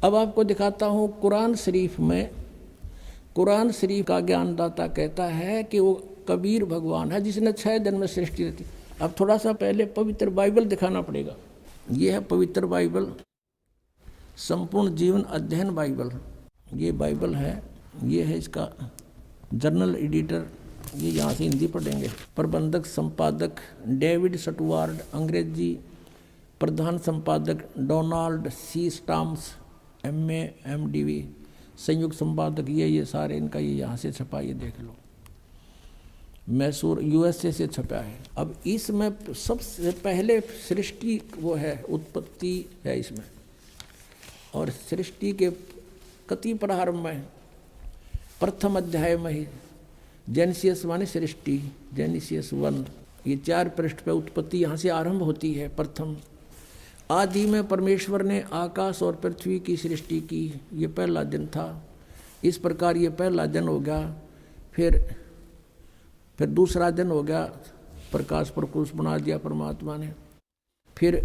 अब आपको दिखाता हूँ कुरान शरीफ में, कुरान शरीफ का ज्ञानदाता कहता है कि वो कबीर भगवान है जिसने 6 दिन में सृष्टि रची। अब थोड़ा सा पहले पवित्र बाइबल दिखाना पड़ेगा। ये है पवित्र बाइबल, संपूर्ण जीवन अध्ययन बाइबल। ये बाइबल है, ये है इसका जर्नल एडिटर, ये यहाँ से हिंदी पढ़ेंगे। प्रबंधक संपादक डेविड स्टुअर्ट, अंग्रेजी प्रधान संपादक Donald C Stamps MA MDV, संयुक्त संपादक ये सारे इनका ये यहाँ से छपा, ये देख लो, मैसूर USA से छपा है। अब इसमें सबसे पहले सृष्टि वो है, उत्पत्ति है इसमें, और सृष्टि के कति प्रारंभ में प्रथम अध्याय में ही जेनेसिस माने सृष्टि, जेनेसिस 1, ये 4 पृष्ठ पे उत्पत्ति यहाँ से आरंभ होती है। प्रथम आदि में परमेश्वर ने आकाश और पृथ्वी की सृष्टि की, ये पहला दिन था। इस प्रकार ये पहला दिन हो गया। फिर दूसरा दिन हो गया, प्रकाश प्रकुश बना दिया परमात्मा ने। फिर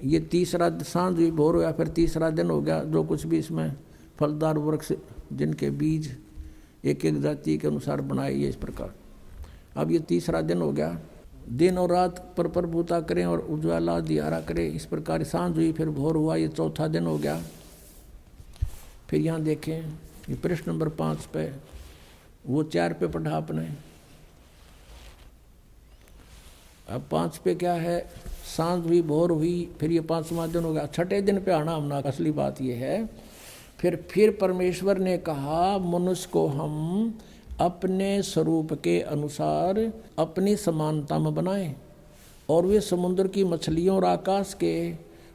ये तीसरा सांझ भी भोर हो गया, फिर तीसरा दिन हो गया। जो कुछ भी इसमें फलदार वृक्ष जिनके बीज एक एक जाति के अनुसार बनाए, ये इस प्रकार। अब ये तीसरा दिन हो गया। दिन और रात पर प्रभुता करें और उज्ज्वला दियारा करें, इस प्रकार सांझ हुई, फिर भोर हुआ, ये चौथा दिन हो गया। फिर यहाँ देखें, ये पृष्ठ नंबर 5 पे, वो 4 पे पढ़ा आपने। अब 5 पे क्या है, सांझ हुई, भोर हुई, फिर ये 5वां दिन हो गया। छठे दिन पे आना हमने, असली बात ये है। फिर परमेश्वर ने कहा मनुष्य को हम अपने स्वरूप के अनुसार अपनी समानता में बनाएं, और वे समुद्र की मछलियों और आकाश के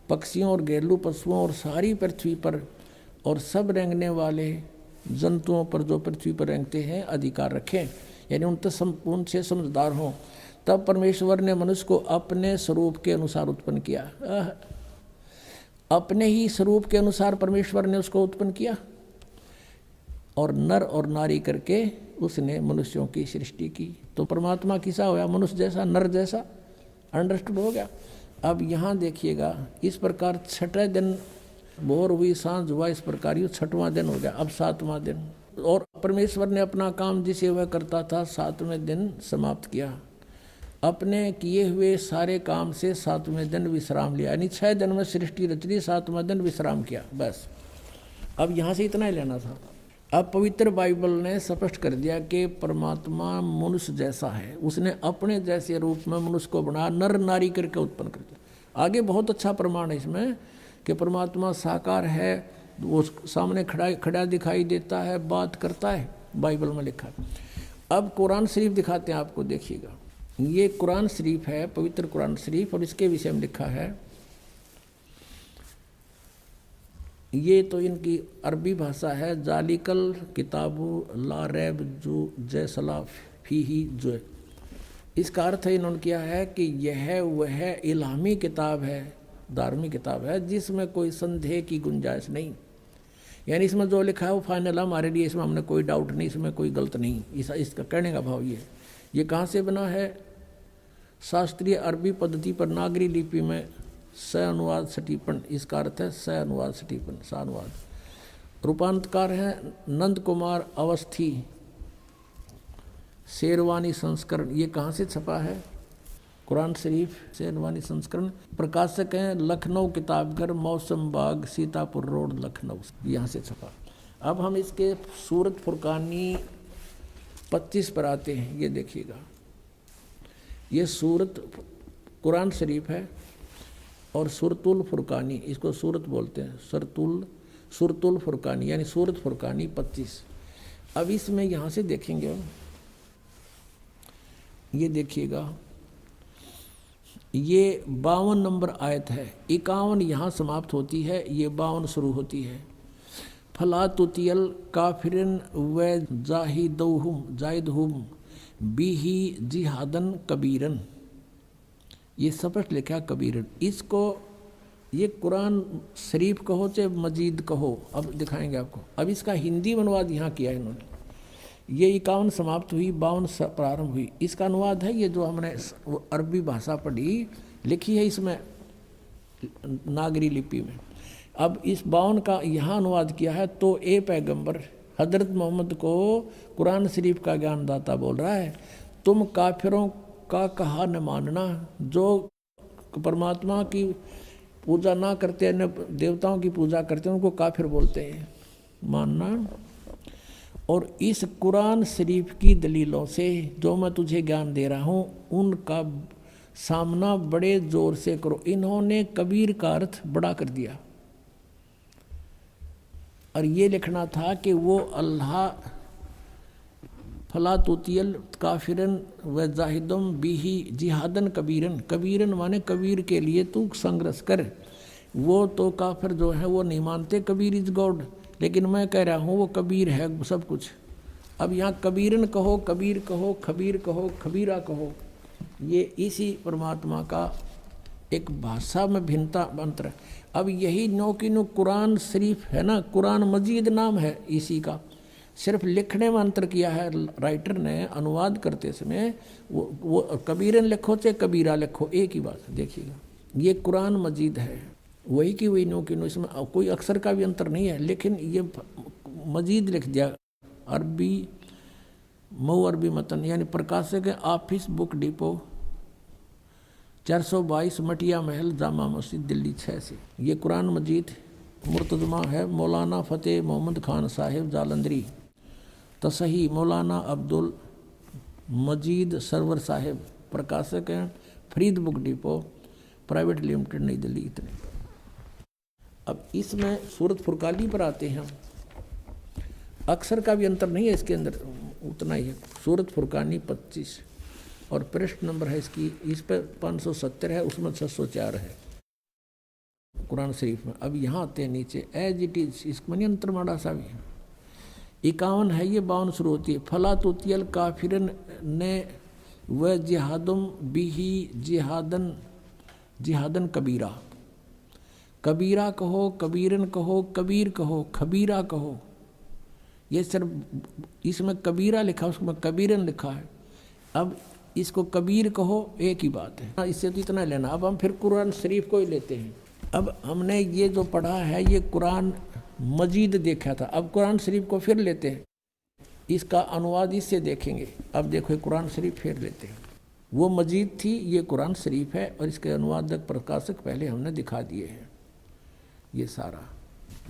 पक्षियों और घरेलू पशुओं और सारी पृथ्वी पर और सब रेंगने वाले जंतुओं पर जो पृथ्वी पर रेंगते हैं अधिकार रखें, यानी उनसे समझदार हों। तब परमेश्वर ने मनुष्य को अपने स्वरूप के अनुसार उत्पन्न किया। अपने ही स्वरूप के अनुसार परमेश्वर ने उसको उत्पन्न किया, और नर और नारी करके उसने मनुष्यों की सृष्टि की। तो परमात्मा किसा होया, मनुष्य जैसा, नर जैसा। अंडरस्टूड हो गया। अब यहाँ देखिएगा, इस प्रकार छठे दिन भोर हुई, सांझ हुआ, इस प्रकार ये 6वां दिन हो गया। अब 7वां दिन, और परमेश्वर ने अपना काम जिसे वह करता था 7वें दिन समाप्त किया। अपने किए हुए सारे काम से 7वें दिन विश्राम लिया, यानी 6 दिन में सृष्टि रच ली, 7वां दिन विश्राम किया, बस। अब यहाँ से इतना ही लेना था। अब पवित्र बाइबल ने स्पष्ट कर दिया कि परमात्मा मनुष्य जैसा है, उसने अपने जैसे रूप में मनुष्य को बना, नर नारी करके उत्पन्न कर दिया। आगे बहुत अच्छा प्रमाण है इसमें कि परमात्मा साकार है, वो सामने खड़ा दिखाई देता है, बात करता है, बाइबल में लिखा है। अब कुरान शरीफ दिखाते हैं आपको, देखिएगा। ये कुरान शरीफ है, पवित्र कुरान शरीफ, और इसके विषय में लिखा है। ये तो इनकी अरबी भाषा है। जालिकल किताबु ला रैब जो जैसला फीही जो, इसका अर्थ इन्होंने किया है कि यह वह इल्हामी किताब है, धार्मिक किताब है, जिसमें कोई संदेह की गुंजाइश नहीं। यानी इसमें जो लिखा है वो फाइनल है हमारे लिए, इसमें हमने कोई डाउट नहीं, इसमें कोई गलत नहीं। इसका कहने का भाव ये कहाँ से बना है? शास्त्रीय अरबी पद्धति पर नागरी लिपि में स अनुवाद सटीपन, इसका अर्थ है स अनुवाद सटीपन, स अनुवाद। रूपांतकार है नंद कुमार अवस्थी, शेरवानी संस्करण। ये कहाँ से छपा है? कुरान शरीफ शेरवानी संस्करण। प्रकाशक हैं लखनऊ किताबघर, मौसम बाग, सीतापुर रोड, लखनऊ, यहाँ से छपा। अब हम इसके सूरत फुरकानी 25 पर आते हैं। ये देखिएगा, ये सूरत कुरान शरीफ है और सुरतुल फुरकानी, इसको सूरत बोलते हैं, सुरतुल फुरकानी, यानी सूरत फुरकानी 25। अब इसमें यहाँ से देखेंगे, ये देखिएगा, ये 52 नंबर आयत है। 51 यहाँ समाप्त होती है, ये 52 शुरू होती है। फला तुतियल काफिरन व जाहिदहुम बिही जिहादन कबीरन, ये स्पष्ट लिखा कबीरन। इसको ये कुरान शरीफ कहो चाहे मजीद कहो, अब दिखाएंगे आपको। अब इसका हिंदी अनुवाद यहाँ किया है इन्होंने। ये 51 समाप्त हुई, 52 प्रारंभ हुई। इसका अनुवाद है ये जो हमने अरबी भाषा पढ़ी, लिखी है इसमें नागरी लिपि में। अब इस 52 का यहाँ अनुवाद किया है, तो ए पैगंबर हजरत मोहम्मद को कुरान शरीफ का ज्ञानदाता बोल रहा है, तुम काफिरों का कहा न मानना, जो परमात्मा की पूजा ना करते न देवताओं की पूजा करते उनको काफिर बोलते हैं, मानना। और इस कुरान शरीफ की दलीलों से जो मैं तुझे ज्ञान दे रहा हूँ उनका सामना बड़े जोर से करो। इन्होंने कबीर का अर्थ बड़ा कर दिया और ये लिखना था कि वो अल्लाह फला तुतियल काफिरन व जाहिदम बिही जिहादन कबीरन, कबीरन माने कबीर के लिए तू संघर्ष कर। वो तो काफिर जो है वो नहीं मानते कबीर इज गॉड, लेकिन मैं कह रहा हूँ वो कबीर है सब कुछ। अब यहाँ कबीरन कहो, कबीर कहो, खबीर कहो, खबीरा कहो, ये इसी परमात्मा का एक भाषा में भिन्नता अंतर है। अब यही नो की नो कुरान शरीफ है ना, कुरान मजीद नाम है इसी का, सिर्फ लिखने में अंतर किया है राइटर ने। अनुवाद करते समय वो कबीरन लिखो चाहे कबीरा लिखो एक ही बात, देखिएगा ये कुरान मजीद है, वही की वही नो की नो, इसमें कोई अक्षर का भी अंतर नहीं है, लेकिन ये मजीद लिख दिया। अरबी मऊ अरबी मतन यानी प्रकाशक है ऑफिस बुक डिपो 422 मटिया महल जामा मस्जिद दिल्ली 6 से। ये कुरान मजीद मुर्तजमा है मौलाना फ़तेह मोहम्मद खान साहिब जालंधरी, तसही मौलाना अब्दुल मजीद सरवर साहिब, प्रकाशक हैं Farid book depot private limited नई दिल्ली। इतने अब इसमें सूरत फुरकानी पर आते हैं, अक्षर का भी अंतर नहीं है इसके अंदर, उतना ही है। सूरत फुरकानी 25 और पृष्ठ नंबर है इसकी, इस पर 570 है, उसमें 604 है कुरान शरीफ में। अब यहाँ आते हैं नीचे एज इट इज, इसमें नहीं अंतर माड़ा सा भी है। 51 है ये, 52 शुरू होती है। फला तुतियल काफिरन ने व जिहादम बिही जिहादन जिहादन कबीरा, कबीरा कहो, कबीरन कहो, कबीर कहो, खबीरा कहो। ये सिर्फ इसमें कबीरा लिखा उसमें कबीरन लिखा है। अब इसको कबीर कहो एक ही बात है, इससे तो इतना लेना। अब हम फिर कुरान शरीफ को ही लेते हैं। अब हमने ये जो पढ़ा है ये कुरान मजीद देखा था, अब कुरान शरीफ को फिर लेते हैं, इसका अनुवाद इससे देखेंगे। अब देखो कुरान शरीफ फिर लेते हैं, वो मजीद थी ये कुरान शरीफ है और इसके अनुवादक प्रकाशक पहले हमने दिखा दिए हैं। ये सारा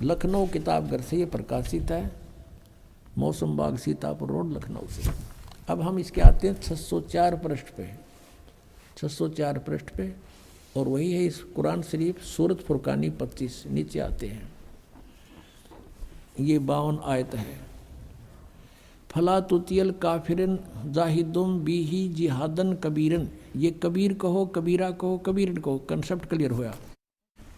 लखनऊ किताबघर से ये प्रकाशित है, मौसम बाग सीतापुर रोड लखनऊ से। अब हम इसके आते हैं 604 पृष्ठ पे, 604 पृष्ठ पे, और वही है इस कुरान शरीफ सूरत फुरकानी 25। नीचे आते हैं, ये 52 आयत है। फला तुतियल काफिरन जाहिदुम बिही जिहादन कबीरन, ये कबीर कहो, कबीरा कहो, कबीरन कहो, कंसेप्ट क्लियर हुआ।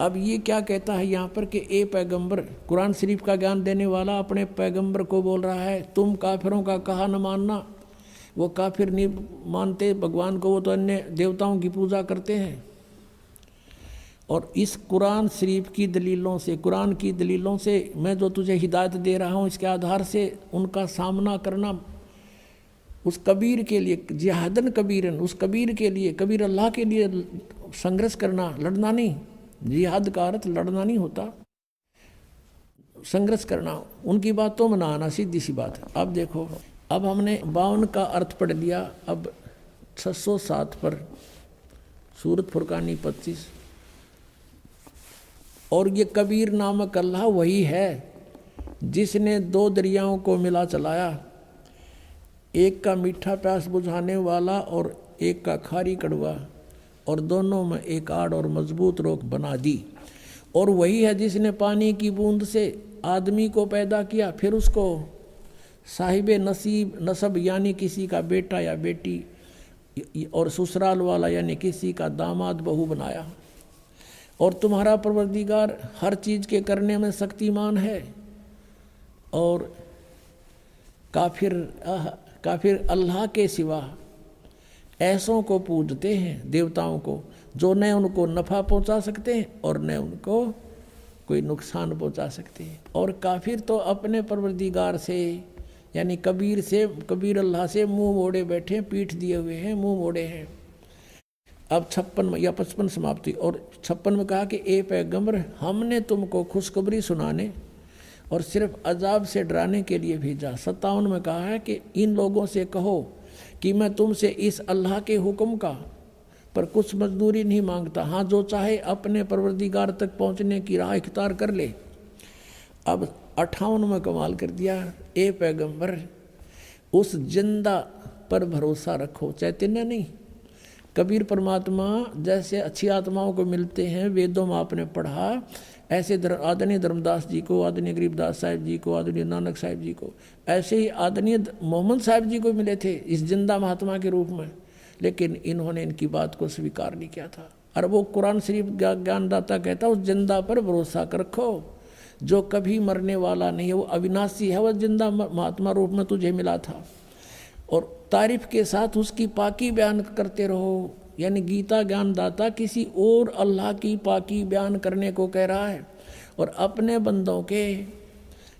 अब ये क्या कहता है यहाँ पर कि ए पैगंबर, कुरान शरीफ का ज्ञान देने वाला अपने पैगंबर को बोल रहा है तुम काफिरों का कहा न मानना। वो काफिर नहीं मानते भगवान को, वो तो अन्य देवताओं की पूजा करते हैं। और इस कुरान शरीफ की दलीलों से, कुरान की दलीलों से मैं जो तुझे हिदायत दे रहा हूँ, इसके आधार से उनका सामना करना उस कबीर के लिए, जिहादन कबीरन, उस कबीर के लिए, कबीर अल्लाह के लिए संघर्ष करना, लड़ना नहीं। जिहाद का अर्थ लड़ना नहीं होता, संघर्ष करना, उनकी बातों में ना आना, सीधी सी बात है। अब देखो, अब हमने 52 का अर्थ पढ़ लिया। अब 607 पर सूरत फुरकानी 25, और ये कबीर नामक अल्लाह वही है जिसने 2 दरियाओं को मिला चलाया, एक का मीठा प्यास बुझाने वाला और एक का खारी कड़वा, और दोनों में एक आड़ और मजबूत रोक बना दी। और वही है जिसने पानी की बूंद से आदमी को पैदा किया, फिर उसको साहिब नसीब नसब यानी किसी का बेटा या बेटी, और ससुराल वाला यानी किसी का दामाद बहू बनाया। और तुम्हारा परवरदिगार हर चीज़ के करने में शक्तिमान है। और काफिर अल्लाह के सिवा ऐसों को पूजते हैं, देवताओं को, जो न उनको नफ़ा पहुंचा सकते हैं और न उनको कोई नुकसान पहुंचा सकते हैं। और काफिर तो अपने परवरदिगार से यानी कबीर से, कबीर अल्लाह से मुंह मोड़े बैठे, पीठ दिए हुए हैं, मुंह मोड़े हैं। अब 56 या 55 समाप्ति। और 56 में कहा कि ए पैगंबर, हमने तुमको खुशखबरी सुनाने और सिर्फ अजाब से डराने के लिए भेजा। 57 में कहा है कि इन लोगों से कहो कि मैं तुमसे इस अल्लाह के हुक्म का पर कुछ मजदूरी नहीं मांगता, हाँ जो चाहे अपने परवरदिगार तक पहुंचने की राह इख्तियार कर ले। अब 58 में कमाल कर दिया, ए पैगंबर उस जिंदा पर भरोसा रखो, चैतन्य नहीं। कबीर परमात्मा जैसे अच्छी आत्माओं को मिलते हैं, वेदों में आपने पढ़ा, ऐसे आदरणीय धर्मदास जी को, आदरणीय गरीबदास साहिब जी को, आदरणीय नानक साहिब जी को, ऐसे ही आदरणीय मोहम्मद साहिब जी को मिले थे इस जिंदा महात्मा के रूप में, लेकिन इन्होंने इनकी बात को स्वीकार नहीं किया था। और वो कुरान शरीफ ज्ञानदाता कहता उस जिंदा पर भरोसा कर रखो जो कभी मरने वाला नहीं है, वो अविनाशी है, वह जिंदा महात्मा रूप में तुझे मिला था। और तारीफ के साथ उसकी पाकी बयान करते रहो, यानी गीता ज्ञानदाता किसी और अल्लाह की पाकी बयान करने को कह रहा है, और अपने बंदों के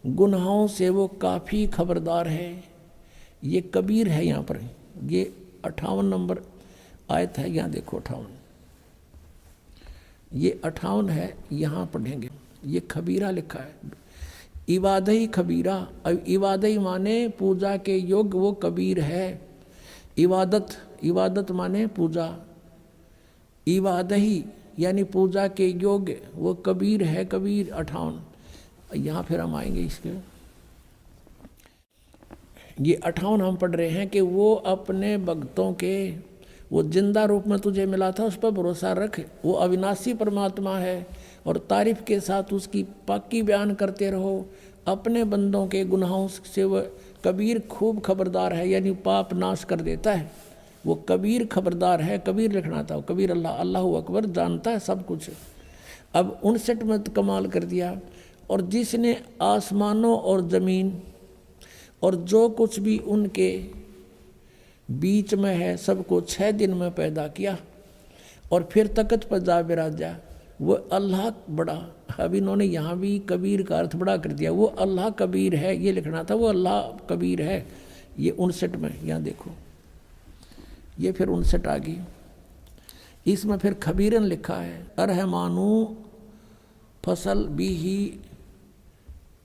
गुनाहों से वो काफ़ी खबरदार है। ये कबीर है यहाँ पर, ये 58 नंबर आयत है, यहाँ देखो 58, ये 58 है, यहाँ पढ़ेंगे। ये खबीरा लिखा है, इबादही खबीरा। अब इबादही माने पूजा के योग्य, वो कबीर है। इबादत माने पूजा, इबादही यानी पूजा के योग्य, वो कबीर है। कबीर 58, यहाँ फिर हम आएंगे इसके। ये 58 हम पढ़ रहे हैं कि वो अपने भक्तों के, वो जिंदा रूप में तुझे मिला था, उस पर भरोसा रख, वो अविनाशी परमात्मा है, और तारीफ के साथ उसकी पाकी बयान करते रहो। अपने बंदों के गुनाहों से वह कबीर खूब खबरदार है, यानी पाप नाश कर देता है। वो कबीर खबरदार है, कबीर लिखना था, कबीर अल्लाह अकबर, जानता है सब कुछ। अब 59 में तो कमाल कर दिया, और जिसने आसमानों और ज़मीन और जो कुछ भी उनके बीच में है सबको 6 दिन में पैदा किया और फिर तख्त पर जा बिराजा, वो अल्लाह बड़ा। अब इन्होंने यहाँ भी कबीर का अर्थ बड़ा कर दिया, वो अल्लाह कबीर है, ये लिखना था, वो अल्लाह कबीर है। ये 59 में, यहाँ देखो, ये फिर 59 आ गई। इसमें फिर खबीरन लिखा है, अरहमानू फसल भी ही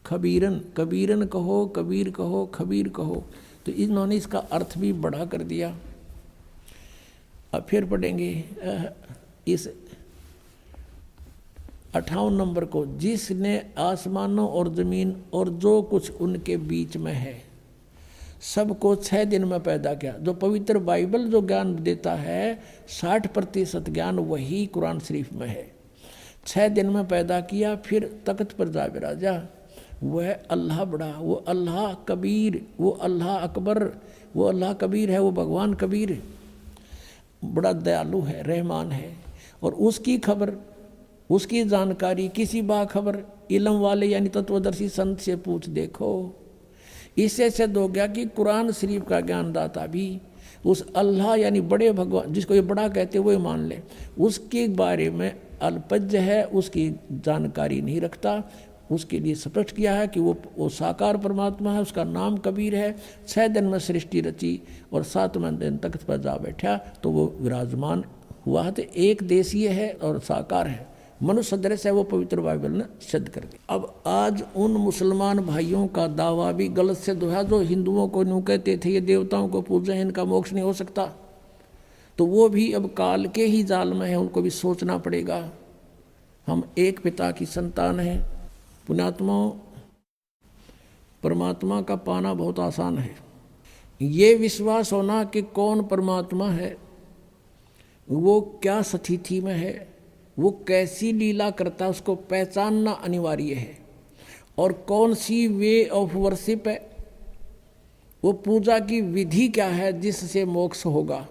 खबीरन, कबीरन कहो, कबीर कहो, खबीर कहो। तो इन्होंने इसका अर्थ भी बड़ा कर दिया। अब फिर पढ़ेंगे इस 58 नंबर को, जिसने आसमानों और ज़मीन और जो कुछ उनके बीच में है सबको 6 दिन में पैदा किया। जो पवित्र बाइबल जो ज्ञान देता है 60% ज्ञान वही कुरान शरीफ में है। 6 दिन में पैदा किया, फिर तख्त पर जा बिराजा। वह अल्लाह बड़ा, वो अल्लाह कबीर, वो अल्लाह अकबर, वो अल्लाह कबीर है, वो भगवान कबीर बड़ा दयालु है, रहमान है। और उसकी खबर, उसकी जानकारी किसी बाखबर इल्म वाले यानी तत्वदर्शी संत से पूछ देखो। इससे सिद्ध हो गया कि कुरान शरीफ का ज्ञानदाता भी उस अल्लाह यानी बड़े भगवान, जिसको ये बड़ा कहते हुए मान ले, उसके बारे में अल्पज्ञ है, उसकी जानकारी नहीं रखता। उसके लिए स्पष्ट किया है कि वो साकार परमात्मा है, उसका नाम कबीर है। 6 दिन में सृष्टि रची और 7वें दिन तख्त पर जा बैठा तो वो विराजमान हुआ है। तो एक देशीय है और साकार है, मनुष्य सदृश है, वो पवित्र बाइबल ने सिद्ध कर दिया। अब आज उन मुसलमान भाइयों का दावा भी गलत सिद्ध हुआ जो हिंदुओं को यूँ कहते थे ये देवताओं को पूजे, इनका मोक्ष नहीं हो सकता। तो वो भी अब काल के ही जाल में है, उनको भी सोचना पड़ेगा। हम एक पिता की संतान हैं। पुण्यात्माओं, परमात्मा का पाना बहुत आसान है। ये विश्वास होना कि कौन परमात्मा है, वो क्या स्थिति में है, वो कैसी लीला करता है, उसको पहचानना अनिवार्य है। और कौन सी वे ऑफ वर्शिप है, वो पूजा की विधि क्या है जिससे मोक्ष होगा।